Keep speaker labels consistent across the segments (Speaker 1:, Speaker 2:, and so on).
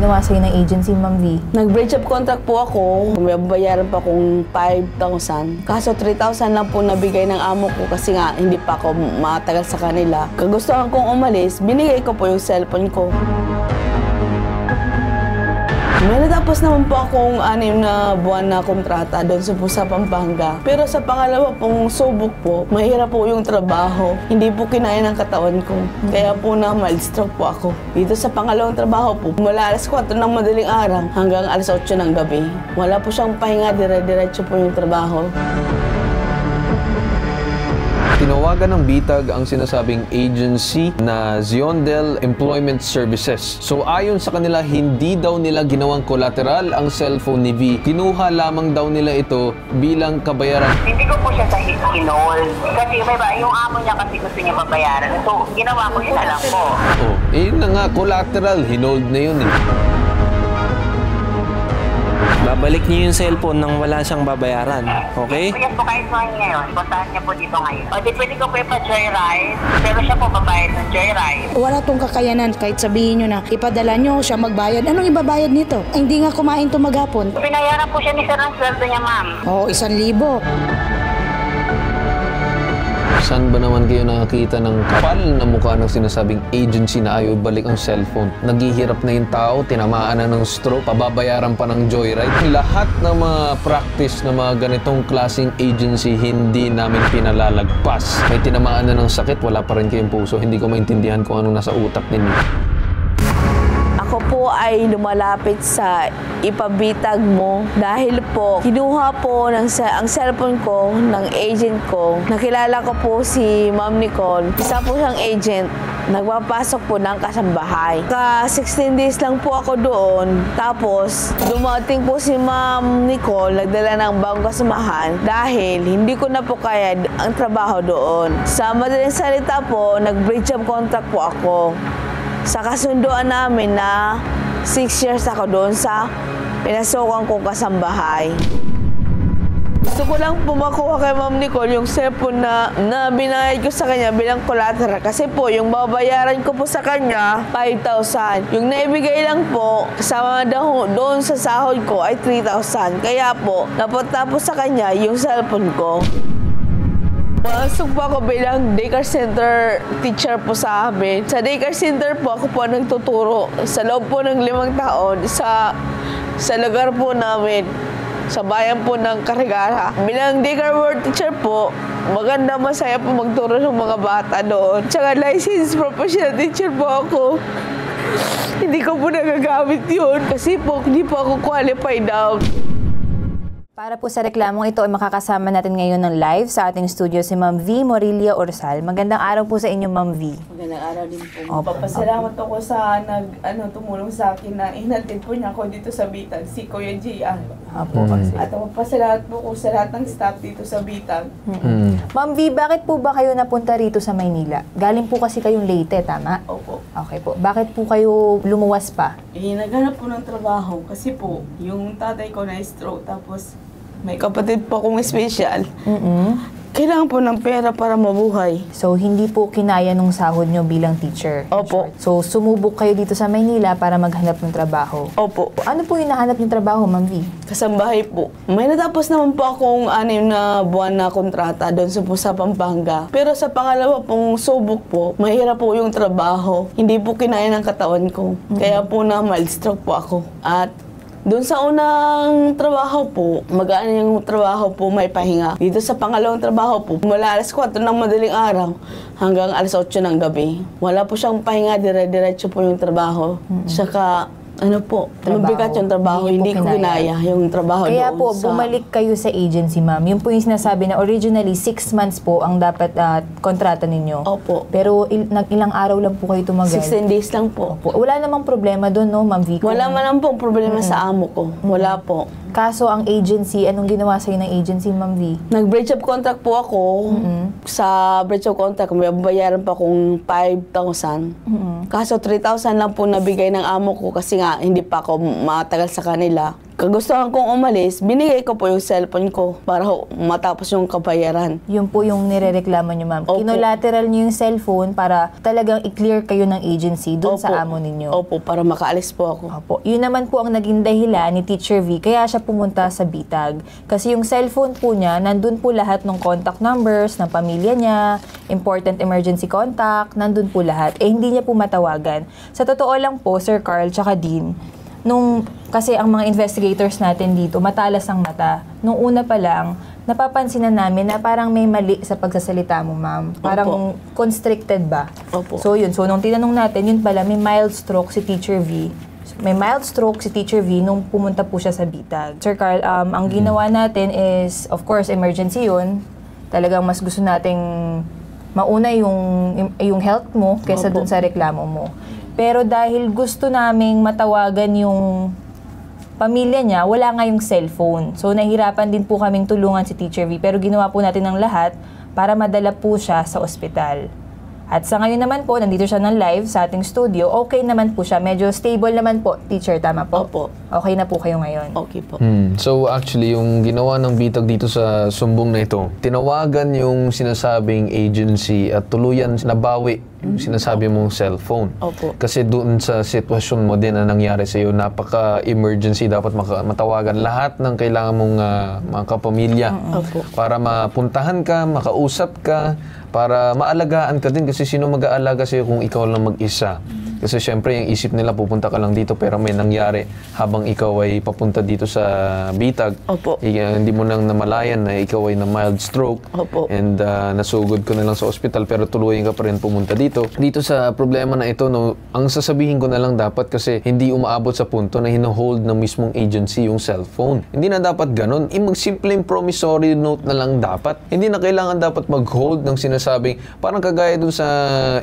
Speaker 1: ginawa sa'yo ng agency, Ma'am V?
Speaker 2: Nag-breach of contract po ako. May bayaran pa akong 5,000. Kaso 3,000 lang po nabigay ng amo ko kasi nga hindi pa ako matagal sa kanila. Kagustuhan kong umalis, binigay ko po yung cellphone ko. May natapos naman po akong 6 na buwan na kontrata doon sa Pampanga. Pero sa pangalawa pong subok po, mahirap po yung trabaho. Hindi po kinaya ng katawan ko. Kaya po na mild stroke po ako. Dito sa pangalawang trabaho po, mula alas 4 ng madaling araw hanggang alas 8 ng gabi. Wala po siyang pahinga, dire-diretso po yung trabaho.
Speaker 3: Tinawagan ng bitag ang sinasabing agency na Ziondel Employment Services. So ayon sa kanila, hindi daw nila ginawang collateral ang cellphone ni V. Kinuha lamang daw nila ito bilang kabayaran.
Speaker 4: Hindi ko po siya sa hinol. Kasi yung amo niya kasi gusto niya pabayaran. So ginawa ko yun na lang po.
Speaker 3: Oh, yun na nga, collateral. Hinold na yun eh.
Speaker 5: Babalik niyo yung cellphone nang wala siyang babayaran. Okay?
Speaker 4: Yes po, kahit mga ngayon. Puntahan niya po dito ngayon. O di pwede ko po ipa-joyride. Pero siya po babayad ng joyride.
Speaker 6: Wala tong kakayanan kahit sabihin nyo na ipadala nyo siya magbayad. Anong ibabayad nito? Hindi nga kumain to maghapon.
Speaker 4: Pinayaran po siya ni sir ang sweldo niya, ma'am.
Speaker 6: Oo, 1,000.
Speaker 3: Saan ba naman kayo nakakita ng kapal na mukha ng sinasabing agency na ayaw balik ang cellphone? Naghihirap na yung tao, tinamaan na ng stroke, pababayaran pa ng joyride. Lahat ng mga practice na mga ganitong klaseng agency, hindi namin pinalalagpas. May tinamaan na ng sakit, wala pa rin kayong puso. Hindi ko maintindihan kung anong nasa utak ninyo.
Speaker 2: Ako po ay lumalapit sa ipabitag mo dahil po kinuha po ang cellphone ko ng agent ko. Nakilala ko po si Ma'am Nicole. Isa po siyang agent. Nagpapasok po ng kasambahay. 16 days lang po ako doon. Tapos, dumating po si Ma'am Nicole, nagdala ng bagong kasamahan dahil hindi ko na po kaya ang trabaho doon. Sa madaling salita po, nag-breach of contract po ako. Sa kasunduan namin na 6 years ako doon sa pinasokan kong kasambahay. Gusto ko lang po makuha kay Ma'am Nicole yung cellphone na binayad ko sa kanya bilang collateral. Kasi po, yung babayaran ko po sa kanya, 5,000. Yung naibigay lang po, kasama doon sa sahod ko ay 3,000. Kaya po, napunta po sa kanya yung cellphone ko. Pasok po ako bilang daycare center teacher po sa amin. Sa daycare center po, ako po nagtuturo sa loob po ng 5 taon sa lugar po namin, sa bayan po ng Carigara. Bilang daycare world teacher po, maganda, masaya po magturo ng mga bata doon. Tsaka licensed professional teacher po ako. Hindi ko po nagagamit yun kasi po hindi po ako qualified out.
Speaker 1: Para po sa reklamong ito ay makakasama natin ngayon ng live sa ating studio si Ma'am V. Morillo Orsal. Magandang araw po sa inyo, Ma'am V.
Speaker 2: Magandang araw din po. Papasalamat ako sa tumulong sa akin na inatid po niya ako dito sa Bitag, si Kuya Gian.
Speaker 1: Apo.
Speaker 2: At papasalamat po ko sa lahat ng staff dito sa Bitag.
Speaker 1: Ma'am V, bakit po ba kayo napunta rito sa Maynila? Galing po kasi kayong Leyte, tama?
Speaker 2: Opo.
Speaker 1: Okay po. Bakit po kayo lumuwas pa?
Speaker 2: Naghanap po ng trabaho kasi po, yung tatay ko na stroke tapos may kapatid po akong special. Kailangan po ng pera para mabuhay.
Speaker 1: So, hindi po kinaya nung sahod nyo bilang teacher?
Speaker 2: Opo.
Speaker 1: So, sumubok kayo dito sa Maynila para maghanap ng trabaho?
Speaker 2: Opo.
Speaker 1: Ano po yung nahanap yung trabaho, Ma'am V?
Speaker 2: Kasambahay po. May natapos naman po akong 6 na buwan na kontrata doon sa Pampanga. Pero sa pangalawa pong subok po, mahirap po yung trabaho. Hindi po kinaya ng katawan ko. Kaya po na mild stroke po ako. At doon sa unang trabaho po, magaan yung trabaho po, may pahinga. Dito sa pangalawang trabaho po, mula alas 4 ng madaling araw hanggang alas 8 ng gabi. Wala po siyang pahinga, dire-diretso po yung trabaho. Tsaka, mabigat yung trabaho, hindi ko kinaya yung trabaho doon.
Speaker 1: Kaya po, bumalik kayo sa agency, ma'am. Yung po yung sinasabi na originally 6 months po ang dapat kontrata ninyo.
Speaker 2: Opo.
Speaker 1: Pero ilang araw lang po kayo tumagal.
Speaker 2: 16 days lang po.
Speaker 1: Opo. Wala namang problema doon, no, Ma'am V?
Speaker 2: Wala man lang pong problema sa amo ko. Wala po.
Speaker 1: Kaso ang agency, anong ginawa sa'yo ng agency, Ma'am V?
Speaker 2: Nag-breach of contract po ako. Sa breach of contract, may bayaran pa akong 5,000. Kaso 3,000 lang po nabigay ng amo ko kasi nga hindi pa ako matagal sa kanila. kagustuhan kong umalis, binigay ko po yung cellphone ko para matapos yung kabayaran.
Speaker 1: Yun po yung nirereklamo niyo, ma'am.
Speaker 2: Opo.
Speaker 1: Kinolateral niyo yung cellphone para talagang i-clear kayo ng agency doon sa amo ninyo.
Speaker 2: Opo, para makaalis po ako.
Speaker 1: Opo. Yun naman po ang naging dahilan ni Teacher V kaya siya pumunta sa Bitag. Kasi yung cellphone po niya, nandun po lahat ng contact numbers ng pamilya niya, important emergency contact, nandun po lahat. Hindi niya po matawagan. Sa totoo lang po, Sir Carl tsaka Dean, kasi ang mga investigators natin dito, matalas ang mata. Nung una pa lang, napapansin na namin na parang may mali sa pagsasalita mo, ma'am. Parang constricted ba?
Speaker 2: Opo.
Speaker 1: So yun, nung tinanong natin, yun pala, may mild stroke si Teacher V. May mild stroke si Teacher V nung pumunta po siya sa Bitag. Sir Carl, ang ginawa natin is, of course, emergency yun. Talagang mas gusto nating mauna yung health mo kaysa dun sa reklamo mo. Pero dahil gusto naming matawagan yung pamilya niya, wala nga yung cellphone. So, nahihirapan din po kaming tulungan si Teacher V. Pero ginawa po natin ng lahat para madala po siya sa ospital. At sa ngayon naman po, nandito siya ng live sa ating studio. Okay naman po siya. Medyo stable naman po. Teacher, tama po?
Speaker 2: Opo.
Speaker 1: Okay na po kayo ngayon?
Speaker 2: Okay po.
Speaker 3: So actually, yung ginawa ng Bitag dito sa sumbong na ito, tinawagan yung sinasabing agency at tuluyan nabawi yung sinasabi mong cellphone.
Speaker 2: Opo.
Speaker 3: Kasi doon sa sitwasyon mo din na nangyari sa iyo, napaka-emergency, dapat matawagan lahat ng kailangan mong mga kapamilya
Speaker 2: Opo.
Speaker 3: para mapuntahan ka, makausap ka, para maalagaan ka din kasi sino mag-aalaga sa'yo kung ikaw lang mag-isa. Kasi syempre, yung isip nila, pupunta ka lang dito pero may nangyari habang ikaw ay papunta dito sa Bitag.
Speaker 2: Opo.
Speaker 3: Hindi mo nang namalayan na ikaw ay na mild stroke.
Speaker 2: Opo.
Speaker 3: And nasugod ko na lang sa ospital pero tuluyan ka pa rin pumunta dito. Dito sa problema na ito, ang sasabihin ko na lang dapat kasi hindi umaabot sa punto na hino-hold ng mismong agency yung cellphone. Hindi na dapat ganun. Simpleng promissory note na lang dapat. Hindi na kailangan dapat mag-hold ng sinasabing, parang kagaya dun sa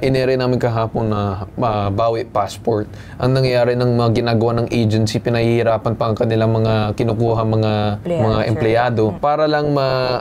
Speaker 3: inere namin kahapon na bawi passport. Ang nangyayari ng mga ginagawa ng agency, pinahihirapan pa ang kanilang mga kinukuha mga empleyado para lang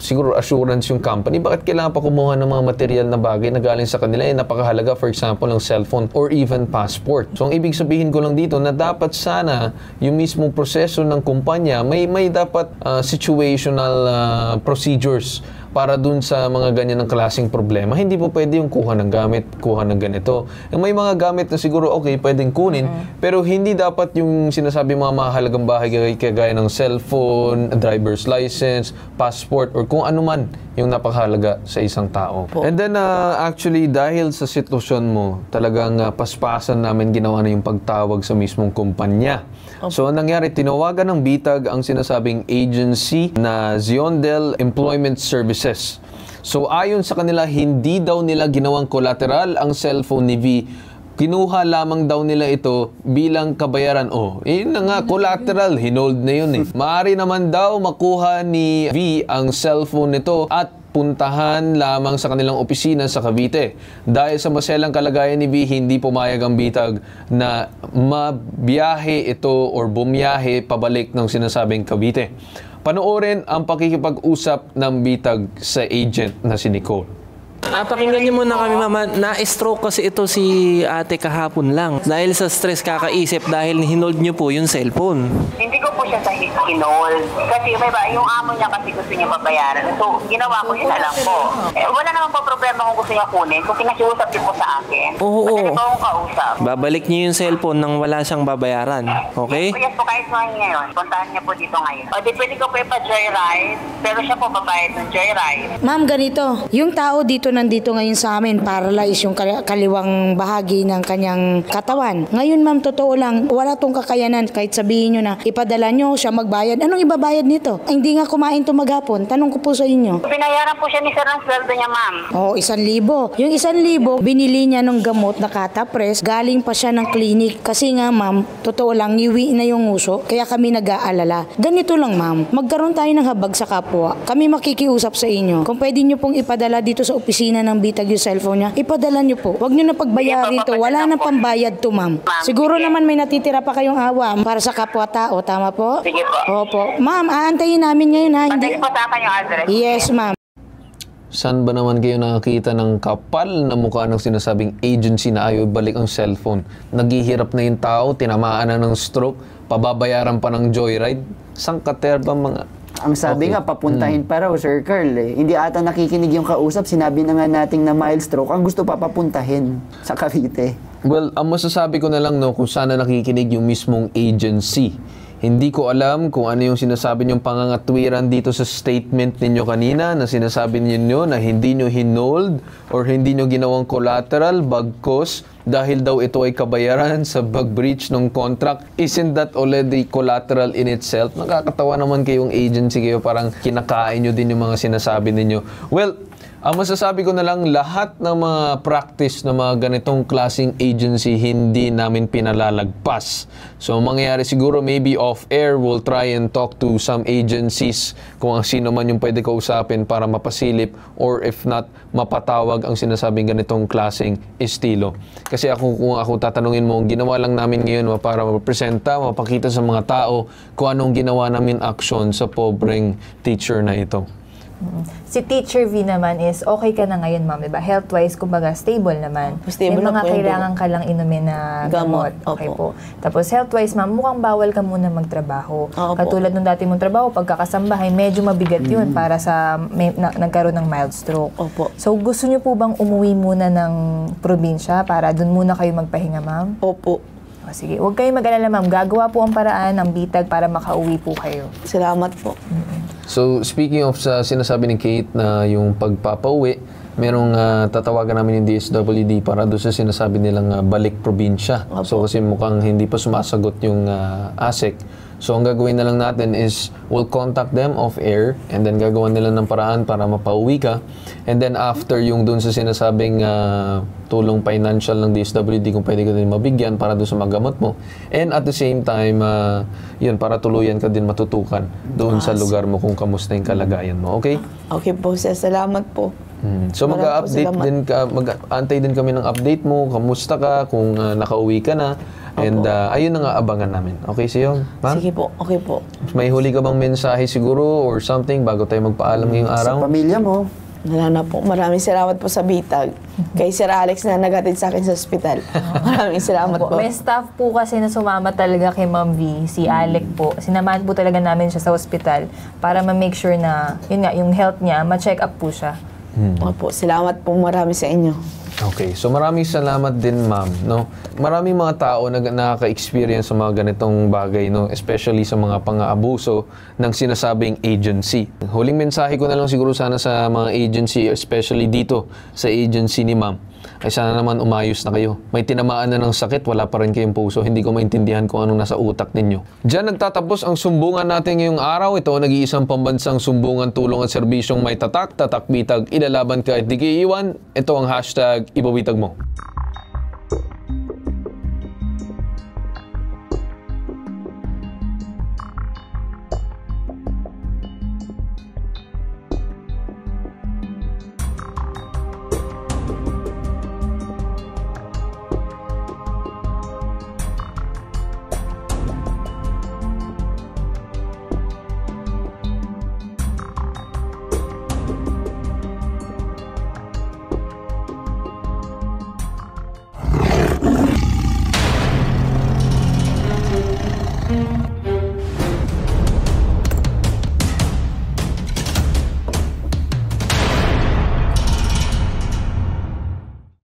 Speaker 3: siguro assurance yung company. Bakit kailangan pa kumuha ng mga material na bagay na galing sa kanila? Napakahalaga, for example, ng cellphone or even passport. So, ang ibig sabihin ko lang dito na dapat sana yung mismong proseso ng kumpanya may dapat situational procedures para dun sa mga ganyan ng klaseng problema. Hindi po pwede yung kuha ng gamit, kuha ng ganito. Yung may mga gamit na siguro okay, pwedeng kunin, pero hindi dapat yung sinasabi mga mahalagang bagay kagaya ng cellphone, driver's license, passport, or kung ano man yung napakahalaga sa isang tao. And then, actually, dahil sa sitwasyon mo, talagang paspasan namin ginawa na yung pagtawag sa mismong kumpanya. So, ang nangyari, tinawagan ng Bitag ang sinasabing agency na Ziondel Employment Services. So, ayon sa kanila, hindi daw nila ginawang collateral ang cellphone ni V. Kinuha lamang daw nila ito bilang kabayaran. Yun na nga, collateral, hinold na yun eh. Maaari naman daw makuha ni V ang cellphone nito at puntahan lamang sa kanilang opisina sa Cavite. Dahil sa maselang kalagayan ni V, hindi pumayag ang Bitag na mabiyahe ito or bumiyahe pabalik ng sinasabing Cavite. Panoorin ang pakikipag-usap ng Bitag sa agent na si Nicole.
Speaker 5: Pakinggan niyo muna kami, mama. Na-stroke kasi ito si ate kahapon lang. Dahil sa stress kakaisip dahil hinold niyo po yung cellphone.
Speaker 4: Hindi ko po siya sa hinold. Kasi yung amo niya kasi gusto niya pabayaran. So, ginawa ko yun na lang po. Wala naman po problema kung gusto niya kunin. Kung pinakiusap din po sa akin.
Speaker 5: Oo.
Speaker 4: Madali po akong kausap.
Speaker 5: Babalik niyo yung cellphone nang wala siyang babayaran. Okay?
Speaker 4: Yes po, kahit ngayon. Puntahan niya po dito ngayon. O, di pwede ko po ipa-joyride. Pero siya po babayad ng joyride.
Speaker 6: Ma'am, ganito. Yung tao nandito ngayon sa amin, paralyzed yung kaliwang bahagi ng kanyang katawan. Ngayon, ma'am, totoo lang, wala tong kakayanan kahit sabihin nyo na ipadala nyo siya magbayad. Anong ibabayad nito? Ay, hindi nga kumain to maghapon. Tanong ko po sa inyo.
Speaker 4: Pinayaran po siya ni Sir ng sweldo niya, ma'am.
Speaker 6: 1,000. Yung 1,000, binili niya ng gamot na Catapres, galing pa siya ng clinic. Kasi nga, ma'am, totoo lang, iwi na yung uso, kaya kami nag-aalala. Ganito lang, ma'am, magkaroon tayo ng habag sa kapwa. Kami makikiusap sa inyo. Kung pwede nyo pong ipadala dito sa opisina ng Bitag yung cellphone niya, ipadala nyo po. Huwag nyo na pagbayarin to. Wala na pambayad to, ma'am. Siguro naman may natitira pa kayong awa para sa kapwa-tao. Tama po?
Speaker 4: Sige po.
Speaker 6: Opo. Ma'am, aantayin namin ngayon ha.
Speaker 4: Pantay po sa akin yung address.
Speaker 6: Yes, ma'am.
Speaker 3: Saan ba naman kayo nakakita ng kapal na mukha ng sinasabing agency na ayaw balik ang cellphone? Naghihirap na yung tao, tinamaan na ng stroke, pababayaran pa ng joyride. Sangkater ba mga...
Speaker 7: Ang sabi nga, papuntahin pa raw, Sir Carl. Hindi ata nakikinig yung kausap. Sinabi na nga nating na mild stroke. Ang gusto pa papuntahin sa Cavite.
Speaker 3: Well, ang masasabi ko na lang, no, kung sana nakikinig yung mismong agency. Hindi ko alam kung ano yung sinasabi niyong pangangatwiran dito sa statement ninyo kanina na sinasabi ninyo na hindi nyo hinold or hindi nyo ginawang collateral bagkos dahil daw ito ay kabayaran sa pag-breach ng contract. Isn't that already collateral in itself? Nakakatawa naman kayong agency kayo, parang kinakain nyo din yung mga sinasabi ninyo. Well, ang masasabi ko na lang, lahat ng mga practice na mga ganitong klaseng agency, hindi namin pinalalagpas. So, mangyayari siguro, maybe off-air, we'll try and talk to some agencies kung ang sino man yung pwede kausapin para mapasilip or if not, mapatawag ang sinasabing ganitong klaseng estilo. Kasi kung ako tatanungin mo, ginawa lang namin ngayon para mapresenta, mapakita sa mga tao kung anong ginawa namin action sa pobreng teacher na ito.
Speaker 1: Si Teacher V naman is okay ka na ngayon, ma'am, diba? Health-wise, kumbaga, stable naman.
Speaker 2: Stable
Speaker 1: may
Speaker 2: na
Speaker 1: mga
Speaker 2: po,
Speaker 1: kailangan ka lang inumin na gamot. Okay po. Tapos health-wise, ma'am, mukhang bawal ka muna magtrabaho. Katulad nung dati mong trabaho, pagkakasambahay, medyo mabigat yun para sa nagkaroon ng mild stroke.
Speaker 2: Opo.
Speaker 1: So, gusto niyo po bang umuwi muna ng probinsya para dun muna kayo magpahinga, ma'am?
Speaker 2: Opo.
Speaker 1: O, sige, huwag kayong mag-alala, ma'am. Gagawa po ang paraan ng bitag para makauwi po kayo.
Speaker 2: Salamat po.
Speaker 3: So, speaking of sa sinasabi ni Kate na yung pagpapauwi, merong tatawagan namin yung DSWD para doon sa sinasabi nilang balik probinsya. So, kasi mukhang hindi pa sumasagot yung ASEC. So, ang gagawin na lang natin is we'll contact them off-air and then gagawan nila ng paraan para mapauwi ka. And then after yung doon sa sinasabing tulong financial ng DSWD kung pwede ka din mabigyan para doon sa magamot mo. And at the same time, yun, para tuluyan ka din matutukan doon sa lugar mo kung kamusta yung kalagayan mo. Okay?
Speaker 2: Okay po, sir. Salamat po.
Speaker 3: So mag-update din ka, mag-antay din kami ng update mo, kamusta ka, kung nakauwi ka na. And ayun na nga abangan namin. Okay sa'yo, ma'am?
Speaker 2: Sige po, okay po.
Speaker 3: May huli ka bang mensahe siguro or something bago tayo magpaalam ngayong araw?
Speaker 7: Sa pamilya mo.
Speaker 2: Wala na po. Maraming salamat po sa bitag. Kay Sir Alex na nagatid sa akin sa ospital. Maraming salamat po.
Speaker 1: May staff po kasi na sumama talaga kay Ma'am V, si Alec po. Sinamahan po talaga namin siya sa ospital para ma-make sure na, yun nga, yung health niya, ma-check up po siya.
Speaker 2: Opo, salamat po marami sa inyo.
Speaker 3: Okay, so maraming salamat din, ma'am, no? Maraming mga tao na nakaka-experience sa mga ganitong bagay, no? Especially sa mga pang-aabuso ng sinasabing agency. Huling mensahe ko na lang siguro sana sa mga agency, especially dito sa agency ni ma'am, ay sana naman umayos na kayo. May tinamaan na ng sakit, wala pa rin kayong puso. Hindi ko maintindihan kung anong nasa utak ninyo. Diyan nagtatapos ang sumbungan natin ngayong araw. Ito ang nag-iisang pambansang sumbungan, tulong at serbisyong may tatak, tatak bitag, ilalaban ka at di iiwan. Ito ang hashtag ibabitag mo.